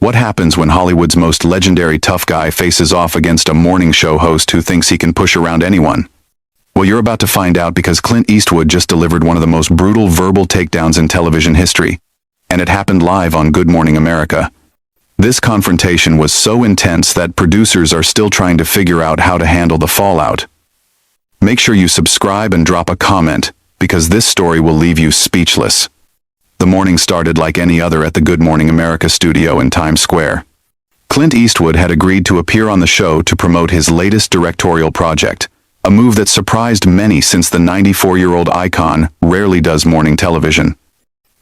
What happens when Hollywood's most legendary tough guy faces off against a morning show host who thinks he can push around anyone? Well, you're about to find out because Clint Eastwood just delivered one of the most brutal verbal takedowns in television history, and it happened live on Good Morning America. This confrontation was so intense that producers are still trying to figure out how to handle the fallout. Make sure you subscribe and drop a comment, because this story will leave you speechless. The morning started like any other at the Good Morning America studio in Times Square. Clint Eastwood had agreed to appear on the show to promote his latest directorial project, a move that surprised many since the 94-year-old icon rarely does morning television.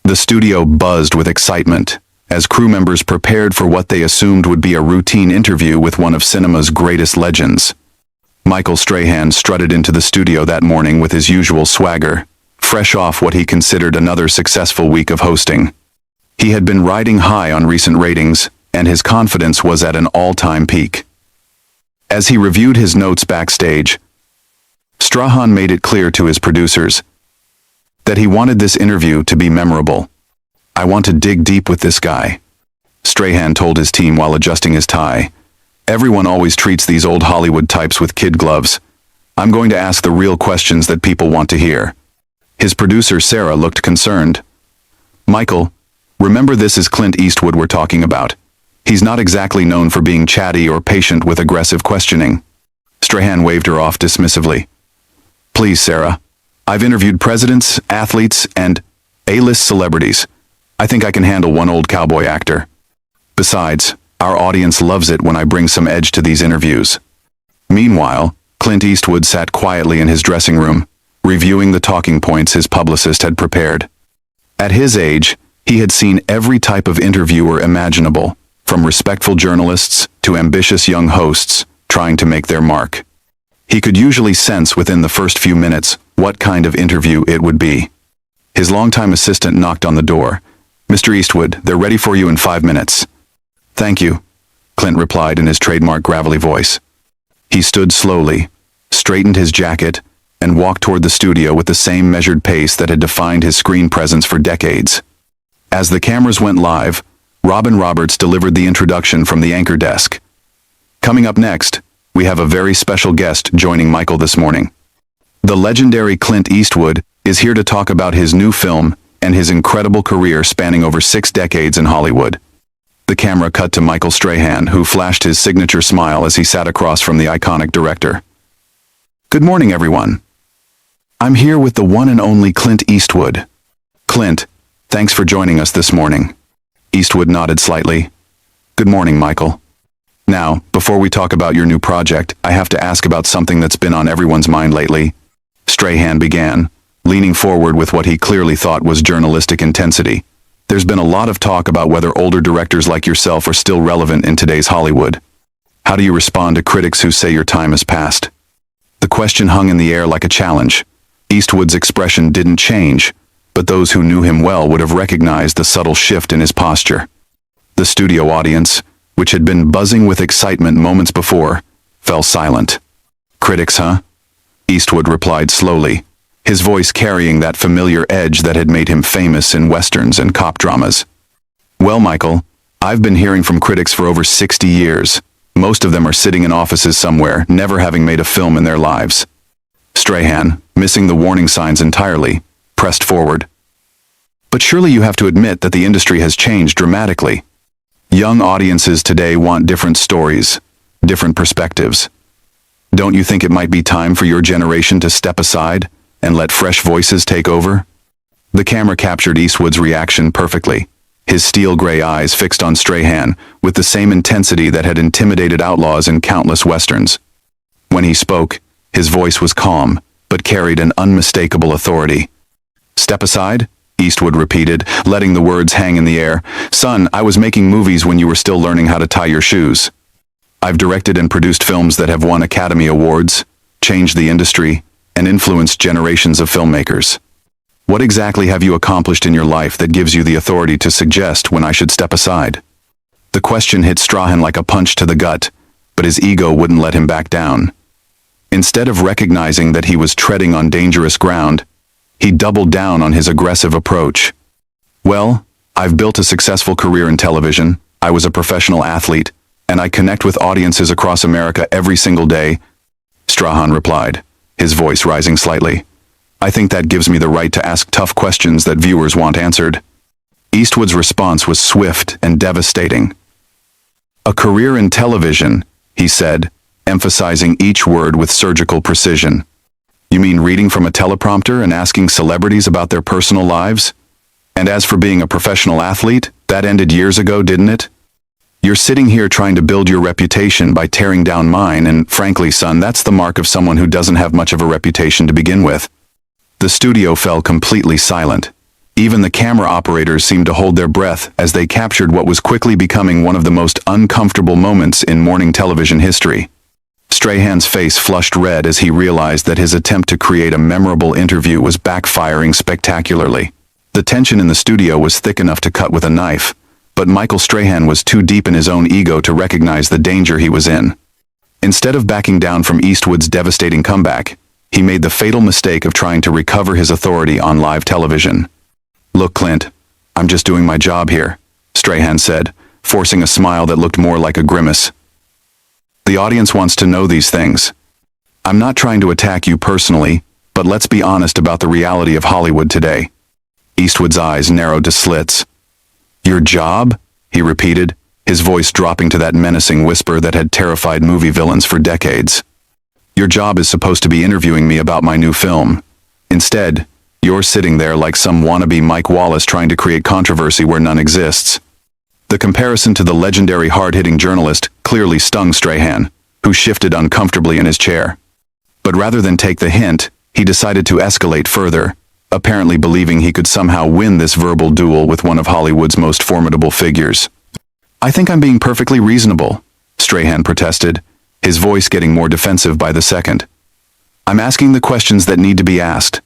The studio buzzed with excitement as crew members prepared for what they assumed would be a routine interview with one of cinema's greatest legends. MichaelStrahan strutted into the studio that morning with his usual swagger, fresh off what he considered another successful week of hosting. He had been riding high on recent ratings, and his confidence was at an all-time peak. As he reviewed his notes backstage, Strahan made it clear to his producers that he wanted this interview to be memorable. "I want to dig deep with this guy," Strahan told his team while adjusting his tie. "Everyone always treats these old Hollywood types with kid gloves. I'm going to ask the real questions that people want to hear." His producer Sarah looked concerned. "Michael, remember this is Clint Eastwood we're talking about. He's not exactly known for being chatty or patient with aggressive questioning." Strahan waved her off dismissively. "Please, Sarah. I've interviewed presidents, athletes, and A-list celebrities. I think I can handle one old cowboy actor. Besides, our audience loves it when I bring some edge to these interviews." Meanwhile, Clint Eastwood sat quietly in his dressing room, reviewing the talking points his publicist had prepared. At his age, he had seen every type of interviewer imaginable, from respectful journalists to ambitious young hosts trying to make their mark. He could usually sense within the first few minutes what kind of interview it would be. His longtime assistant knocked on the door. "Mr. Eastwood, they're ready for you in 5 minutes." "Thank you," Clint replied in his trademark gravelly voice. He stood slowly, straightened his jacket, and walked toward the studio with the same measured pace that had defined his screen presence for decades. As the cameras went live, Robin Roberts delivered the introduction from the anchor desk. "Coming up next, we have a very special guest joining Michael this morning. The legendary Clint Eastwood is here to talk about his new film and his incredible career spanning over 6 decades in Hollywood." The camera cut to MichaelStrahan, who flashed his signature smile as he sat across from the iconic director. "Good morning, everyone. I'm here with the one and only Clint Eastwood." "Clint, thanks for joining us this morning." Eastwood nodded slightly. "Good morning, Michael. Now, before we talk about your new project, I have to ask about something that's been on everyone's mind lately." Strahan began, leaning forward with what he clearly thought was journalistic intensity. "There's been a lot of talk about whether older directors like yourself are still relevant in today's Hollywood. How do you respond to critics who say your time has passed?" The question hung in the air like a challenge. Eastwood's expression didn't change, but those who knew him well would have recognized the subtle shift in his posture. The studio audience, which had been buzzing with excitement moments before, fell silent. "Critics, huh?" Eastwood replied slowly, his voice carrying that familiar edge that had made him famous in westerns and cop dramas. "Well, Michael, I've been hearing from critics for over 60 years. Most of them are sitting in offices somewhere, never having made a film in their lives." Strahan, missing the warning signs entirely, pressed forward. "But surely you have to admit that the industry has changed dramatically. Young audiences today want different stories, different perspectives. Don't you think it might be time for your generation to step aside and let fresh voices take over?" The camera captured Eastwood's reaction perfectly, his steel-gray eyes fixed on Strahan with the same intensity that had intimidated outlaws in countless westerns. When he spoke, his voice was calm, but carried an unmistakable authority. "Step aside?" Eastwood repeated, letting the words hang in the air. "Son, I was making movies when you were still learning how to tie your shoes. I've directed and produced films that have won Academy Awards, changed the industry, and influenced generations of filmmakers. What exactly have you accomplished in your life that gives you the authority to suggest when I should step aside?" The question hit Strahan like a punch to the gut, but his ego wouldn't let him back down. Instead of recognizing that he was treading on dangerous ground, he doubled down on his aggressive approach. "Well, I've built a successful career in television. I was a professional athlete, and I connect with audiences across America every single day. Strahan replied, his voice rising slightly. I think that gives me the right to ask tough questions that viewers want answered. Eastwood's response was swift and devastating. A career in television, he said, emphasizing each word with surgical precision. You mean reading from a teleprompter and asking celebrities about their personal lives? And as for being a professional athlete, that ended years ago, didn't it? You're sitting here trying to build your reputation by tearing down mine, and frankly, son, that's the mark of someone who doesn't have much of a reputation to begin with. The studio fell completely silent. Even the camera operators seemed to hold their breath as they captured what was quickly becoming one of the most uncomfortable moments in morning television history. Strahan's face flushed red as he realized that his attempt to create a memorable interview was backfiring spectacularly. The tension in the studio was thick enough to cut with a knife, but MichaelStrahan was too deep in his own ego to recognize the danger he was in. Instead of backing down from Eastwood's devastating comeback, he made the fatal mistake of trying to recover his authority on live television. Look, Clint, I'm just doing my job here, Strahan said, forcing a smile that looked more like a grimace. The audience wants to know these things. I'm not trying to attack you personally, but let's be honest about the reality of Hollywood today. Eastwood's eyes narrowed to slits. Your job? He repeated, his voice dropping to that menacing whisper that had terrified movie villains for decades. Your job is supposed to be interviewing me about my new film. Instead, you're sitting there like some wannabe Mike Wallace trying to create controversy where none exists. The comparison to the legendary hard-hitting journalist clearly stung Strahan, who shifted uncomfortably in his chair. But rather than take the hint, he decided to escalate further, apparently believing he could somehow win this verbal duel with one of Hollywood's most formidable figures. I think I'm being perfectly reasonable, Strahan protested, his voice getting more defensive by the second. I'm asking the questions that need to be asked.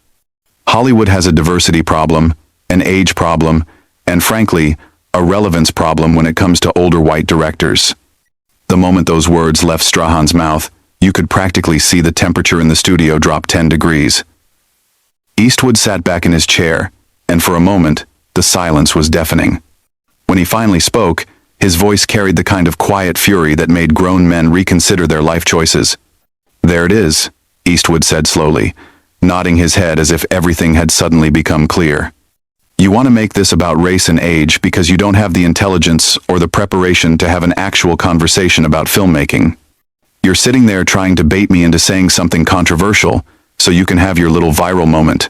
Hollywood has a diversity problem, an age problem, and frankly, a relevance problem when it comes to older white directors. The moment those words left Strahan's mouth, you could practically see the temperature in the studio drop 10 degrees. Eastwood sat back in his chair, and for a moment, the silence was deafening. When he finally spoke, his voice carried the kind of quiet fury that made grown men reconsider their life choices. There it is, Eastwood said slowly, nodding his head as if everything had suddenly become clear. You want to make this about race and age because you don't have the intelligence or the preparation to have an actual conversation about filmmaking. You're sitting there trying to bait me into saying something controversial so you can have your little viral moment.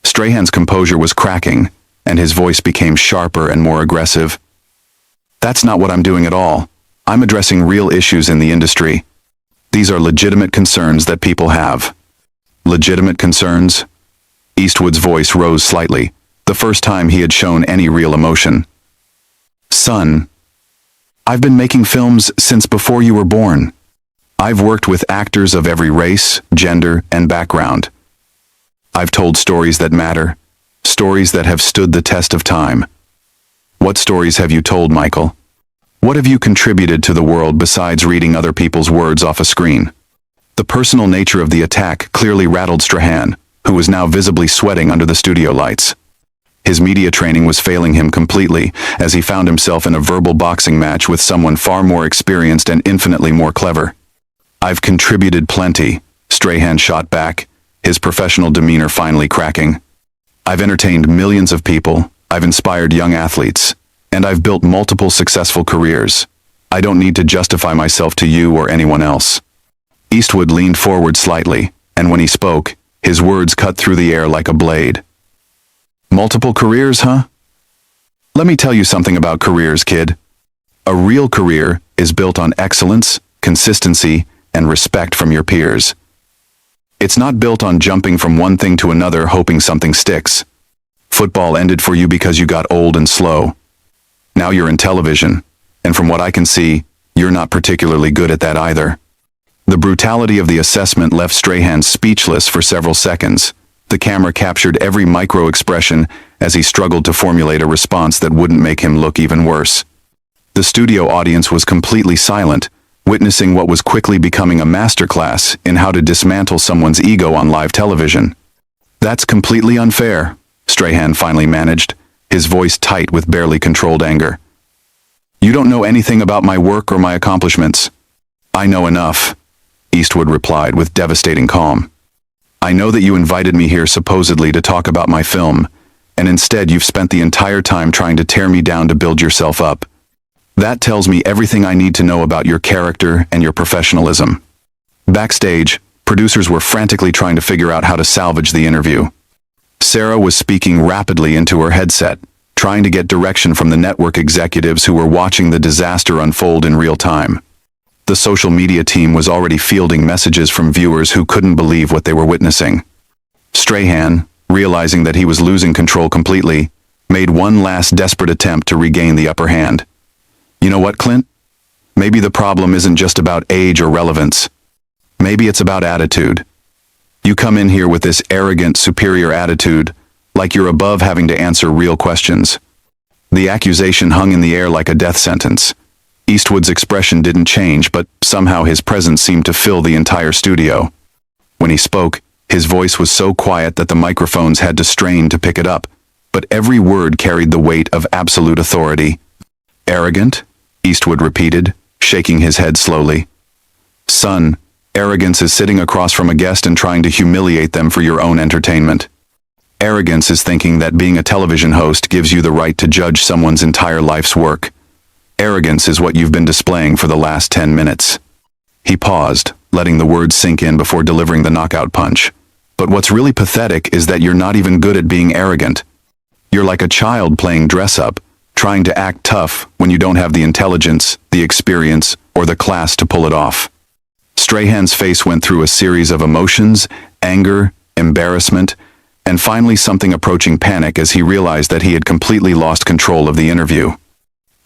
Strahan's composure was cracking, and his voice became sharper and more aggressive. That's not what I'm doing at all. I'm addressing real issues in the industry. These are legitimate concerns that people have. Legitimate concerns? Eastwood's voice rose slightly, the first time he had shown any real emotion. Son, I've been making films since before you were born. I've worked with actors of every race, gender, and background. I've told stories that matter, stories that have stood the test of time. What stories have you told, Michael? What have you contributed to the world besides reading other people's words off a screen? The personal nature of the attack clearly rattled Strahan, who was now visibly sweating under the studio lights. His media training was failing him completely as he found himself in a verbal boxing match with someone far more experienced and infinitely more clever. I've contributed plenty, Strahan shot back, his professional demeanor finally cracking. I've entertained millions of people, I've inspired young athletes, and I've built multiple successful careers. I don't need to justify myself to you or anyone else. Eastwood leaned forward slightly, and when he spoke, his words cut through the air like a blade. Multiple careers, huh? Let me tell you something about careers, kid. A real career is built on excellence, consistency, and respect from your peers. It's not built on jumping from one thing to another hoping something sticks. Football ended for you because you got old and slow. Now you're in television, and from what I can see, you're not particularly good at that either. The brutality of the assessment left Strahan speechless for several seconds. The camera captured every micro-expression as he struggled to formulate a response that wouldn't make him look even worse. The studio audience was completely silent, witnessing what was quickly becoming a masterclass in how to dismantle someone's ego on live television. That's completely unfair, Strahan finally managed, his voice tight with barely controlled anger. You don't know anything about my work or my accomplishments. I know enough, Eastwood replied with devastating calm. I know that you invited me here supposedly to talk about my film, and instead you've spent the entire time trying to tear me down to build yourself up. That tells me everything I need to know about your character and your professionalism. Backstage, producers were frantically trying to figure out how to salvage the interview. Sarah was speaking rapidly into her headset, trying to get direction from the network executives who were watching the disaster unfold in real time. The social media team was already fielding messages from viewers who couldn't believe what they were witnessing. Strahan, realizing that he was losing control completely, made one last desperate attempt to regain the upper hand. You know what, Clint? Maybe the problem isn't just about age or relevance. Maybe it's about attitude. You come in here with this arrogant, superior attitude, like you're above having to answer real questions. The accusation hung in the air like a death sentence. Eastwood's expression didn't change, but somehow his presence seemed to fill the entire studio. When he spoke, his voice was so quiet that the microphones had to strain to pick it up, but every word carried the weight of absolute authority. Arrogant? Eastwood repeated, shaking his head slowly. Son, arrogance is sitting across from a guest and trying to humiliate them for your own entertainment. Arrogance is thinking that being a television host gives you the right to judge someone's entire life's work. Arrogance is what you've been displaying for the last 10 minutes. He paused, letting the words sink in before delivering the knockout punch. But what's really pathetic is that you're not even good at being arrogant. You're like a child playing dress-up, trying to act tough when you don't have the intelligence, the experience, or the class to pull it off. Strahan's face went through a series of emotions, anger, embarrassment, and finally something approaching panic as he realized that he had completely lost control of the interview.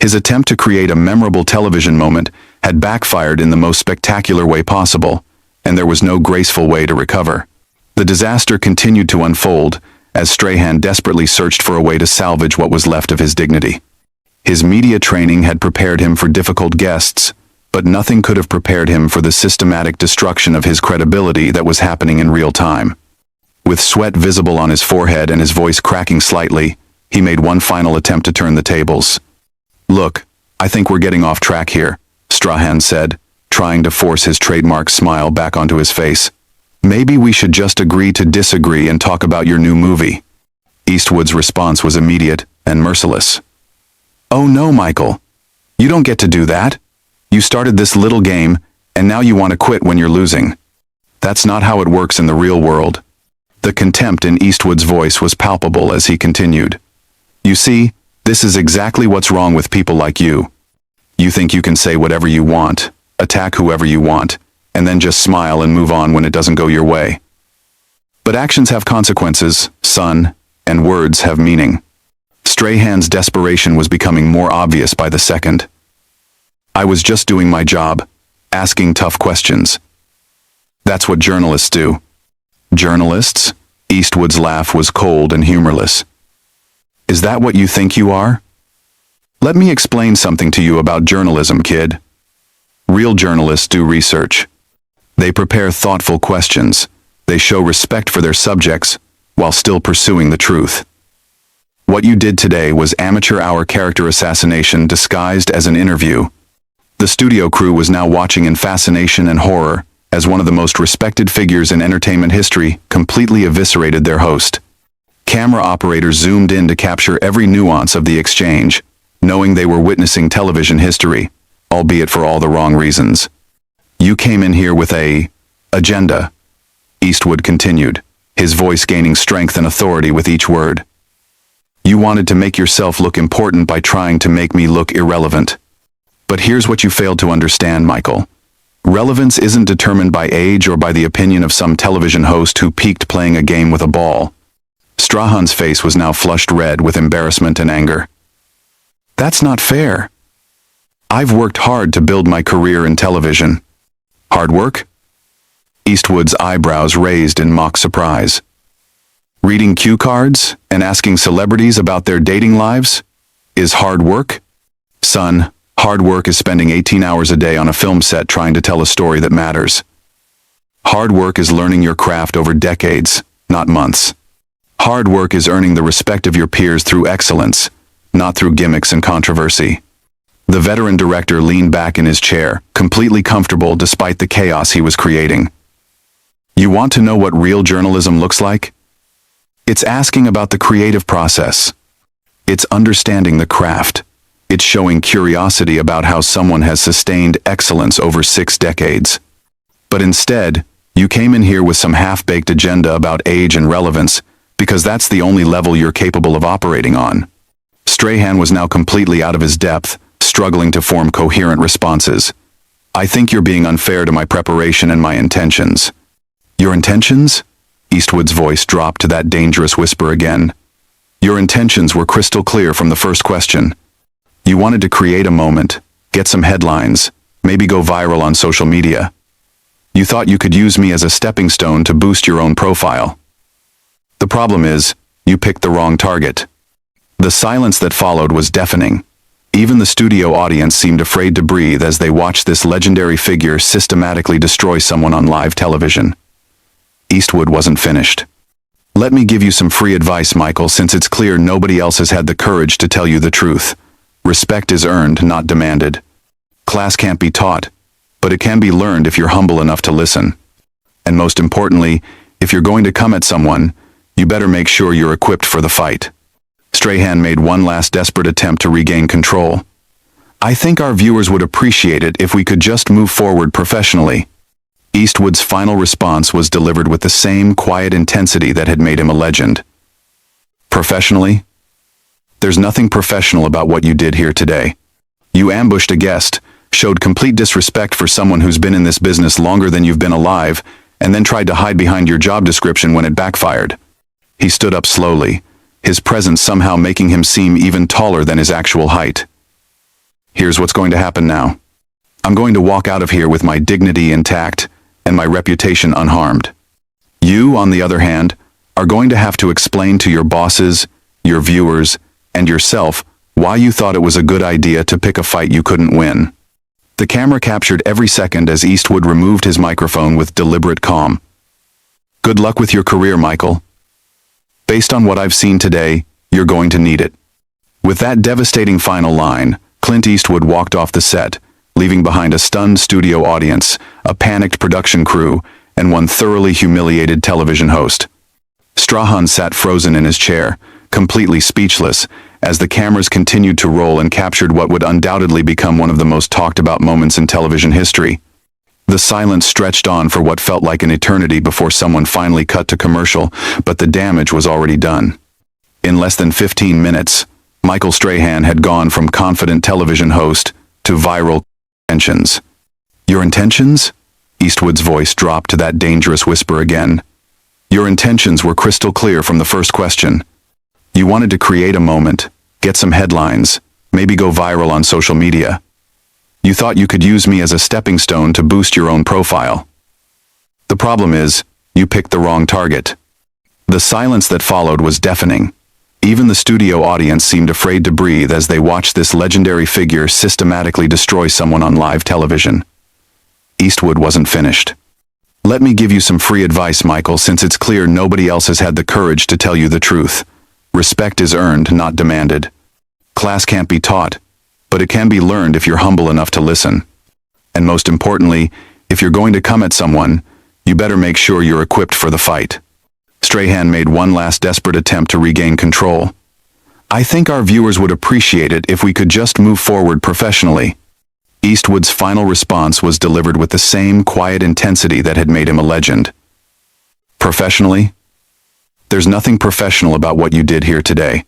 His attempt to create a memorable television moment had backfired in the most spectacular way possible, and there was no graceful way to recover. The disaster continued to unfold as Strahan desperately searched for a way to salvage what was left of his dignity. His media training had prepared him for difficult guests, but nothing could have prepared him for the systematic destruction of his credibility that was happening in real time. With sweat visible on his forehead and his voice cracking slightly, he made one final attempt to turn the tables. Look, I think we're getting off track here, Strahan said, trying to force his trademark smile back onto his face. Maybe we should just agree to disagree and talk about your new movie. Eastwood's response was immediate and merciless. Oh no, Michael. You don't get to do that. You started this little game, and now you want to quit when you're losing. That's not how it works in the real world. The contempt in Eastwood's voice was palpable as he continued. You see, this is exactly what's wrong with people like you. You think you can say whatever you want, attack whoever you want, and then just smile and move on when it doesn't go your way. But actions have consequences, son, and words have meaning. Strahan's desperation was becoming more obvious by the second. I was just doing my job, asking tough questions. That's what journalists do. Journalists? Eastwood's laugh was cold and humorless. Is that what you think you are? Let me explain something to you about journalism, kid. Real journalists do research. They prepare thoughtful questions. They show respect for their subjects while still pursuing the truth. What you did today was amateur-hour character assassination disguised as an interview. The studio crew was now watching in fascination and horror as one of the most respected figures in entertainment history completely eviscerated their host. Camera operators zoomed in to capture every nuance of the exchange, knowing they were witnessing television history, albeit for all the wrong reasons. You came in here with a agenda, Eastwood continued, his voice gaining strength and authority with each word. You wanted to make yourself look important by trying to make me look irrelevant. But here's what you failed to understand, Michael. Relevance isn't determined by age or by the opinion of some television host who peaked playing a game with a ball. Strahan's face was now flushed red with embarrassment and anger. That's not fair. I've worked hard to build my career in television. Hard work? Eastwood's eyebrows raised in mock surprise. Reading cue cards and asking celebrities about their dating lives is hard work? Son, hard work is spending 18 hours a day on a film set trying to tell a story that matters. Hard work is learning your craft over decades, not months. Hard work is earning the respect of your peers through excellence, not through gimmicks and controversy. The veteran director leaned back in his chair, completely comfortable despite the chaos he was creating. You want to know what real journalism looks like? It's asking about the creative process. It's understanding the craft. It's showing curiosity about how someone has sustained excellence over 6 decades. But instead, you came in here with some half-baked agenda about age and relevance, because that's the only level you're capable of operating on. Strahan was now completely out of his depth, struggling to form coherent responses. I think you're being unfair to my preparation and my intentions. Your intentions? Eastwood's voice dropped to that dangerous whisper again. Your intentions were crystal clear from the first question. You wanted to create a moment, get some headlines, maybe go viral on social media. You thought you could use me as a stepping stone to boost your own profile. The problem is, you picked the wrong target. The silence that followed was deafening. Even the studio audience seemed afraid to breathe as they watched this legendary figure systematically destroy someone on live television. Eastwood wasn't finished. Let me give you some free advice, Michael, since it's clear nobody else has had the courage to tell you the truth. Respect is earned, not demanded. Class can't be taught, but it can be learned if you're humble enough to listen. And most importantly, if you're going to come at someone, you better make sure you're equipped for the fight. Strahan made one last desperate attempt to regain control. I think our viewers would appreciate it if we could just move forward professionally. Eastwood's final response was delivered with the same quiet intensity that had made him a legend. Professionally? There's nothing professional about what you did here today. You ambushed a guest, showed complete disrespect for someone who's been in this business longer than you've been alive, and then tried to hide behind your job description when it backfired. He stood up slowly, his presence somehow making him seem even taller than his actual height. Here's what's going to happen now. I'm going to walk out of here with my dignity intact and my reputation unharmed. You, on the other hand, are going to have to explain to your bosses, your viewers, and yourself why you thought it was a good idea to pick a fight you couldn't win. The camera captured every second as Eastwood removed his microphone with deliberate calm. Good luck with your career, Michael. Based on what I've seen today, you're going to need it. With that devastating final line, Clint Eastwood walked off the set, leaving behind a stunned studio audience, a panicked production crew, and one thoroughly humiliated television host. Strahan sat frozen in his chair, completely speechless, as the cameras continued to roll and captured what would undoubtedly become one of the most talked about moments in television history. The silence stretched on for what felt like an eternity before someone finally cut to commercial, but the damage was already done. In less than 15 minutes, MichaelStrahan had gone from confident television host to viral intentions. Your intentions? Eastwood's voice dropped to that dangerous whisper again. Your intentions were crystal clear from the first question. You wanted to create a moment, get some headlines, maybe go viral on social media. You thought you could use me as a stepping stone to boost your own profile. The problem is, you picked the wrong target. The silence that followed was deafening. Even the studio audience seemed afraid to breathe as they watched this legendary figure systematically destroy someone on live television. Eastwood wasn't finished. Let me give you some free advice, Michael, since it's clear nobody else has had the courage to tell you the truth. Respect is earned, not demanded. Class can't be taught, but it can be learned if you're humble enough to listen. And most importantly, if you're going to come at someone, you better make sure you're equipped for the fight. Strahan made one last desperate attempt to regain control. I think our viewers would appreciate it if we could just move forward professionally. Eastwood's final response was delivered with the same quiet intensity that had made him a legend. Professionally? There's nothing professional about what you did here today.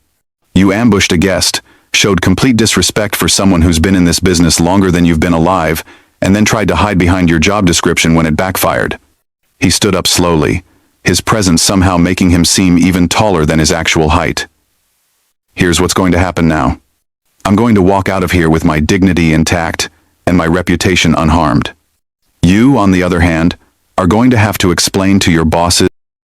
You ambushed a guest, showed complete disrespect for someone who's been in this business longer than you've been alive, and then tried to hide behind your job description when it backfired. He stood up slowly, his presence somehow making him seem even taller than his actual height. Here's what's going to happen now. I'm going to walk out of here with my dignity intact and my reputation unharmed. You, on the other hand, are going to have to explain to your bosses,